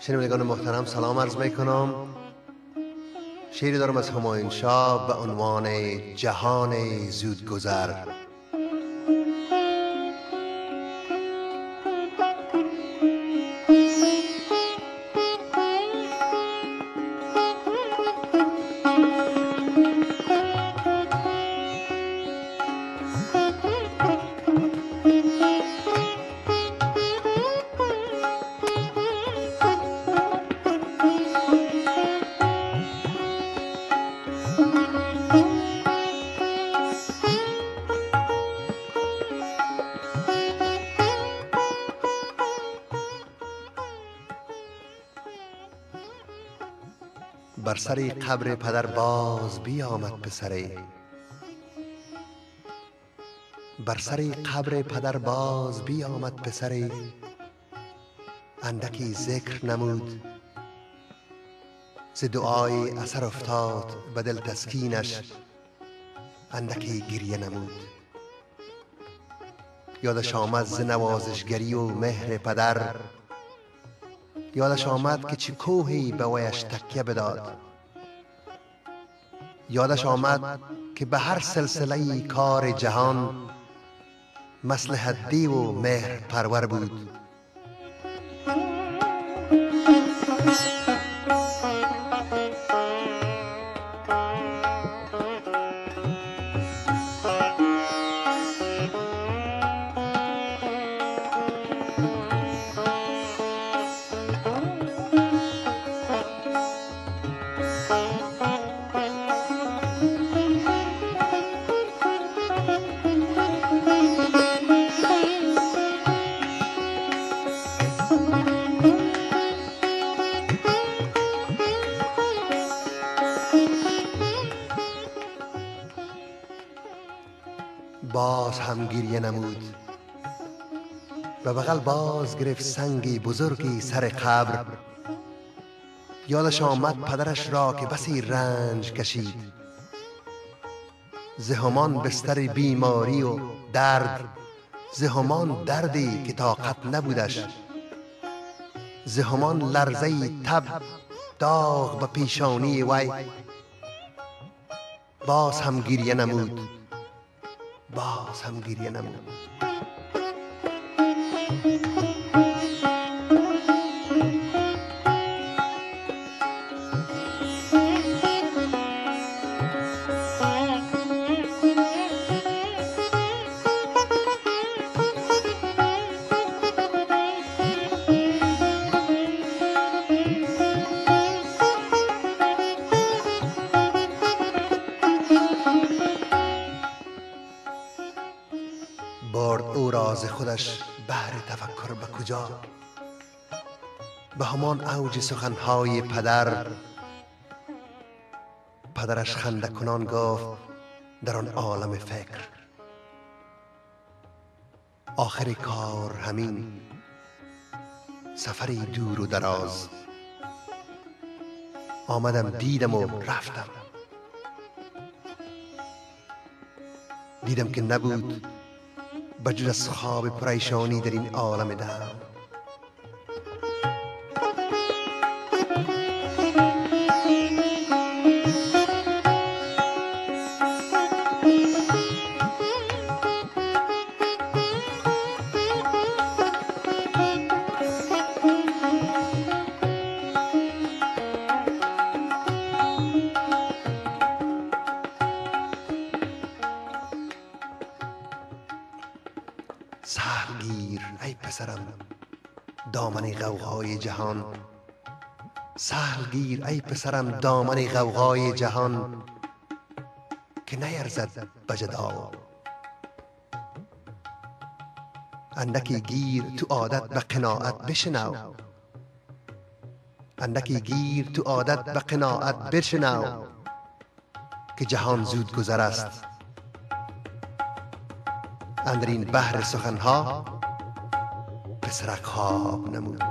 شنوندگان محترم سلام عرض میکنم. شعری دارم از همایون شاه به عنوان جهان زودگذر. بر سر قبر پدر باز بیامد پسری، بر سر قبر پدر باز بیامد پسری. اندکی ذکر نمود ز دعای اثر افتاد به دل تسکینش، اندکی گریه نمود. یادش آمد ز نوازشگری و مهر پدر، یادش آمد که چه کوهی به ویش تکیه بداد. یادش آمد که به هر سلسله کار جهان مصلحت دی و مهر پرور بود. باز هم گریه نمود. به بغل باز گرفت سنگی بزرگی سر قبر. یادش آمد پدرش را که بسی رنج کشید، ز همان بستر بیماری و درد، ز همان دردی که طاقت نبودش، ز همان لرزه تب داغ به پیشانی وی. باز هم گریه نمود، باز هم گریه نمود. برد او را ز خودش بهر تفکر به کجا، به همان اوج سخنهای پدر. پدرش خنده کنان گفت در آن عالم فکر، آخر کار همین سفری دور و دراز. آمدم دیدم و رفتم، دیدم که نبود بجز از خواب پریشانی در این عالم دم. سهل گیر ای پسرم دامن غوغای جهان، سهل گیر ای پسرم دامن غوغای جهان، که نیرزد به جدال اندکی گیر تو عادت به قناعت بشنو، اندکی گیر تو عادت به قناعت بشنو، که جهان زود گذر است. اندرین بحر سخنها پسرک خواب نمود.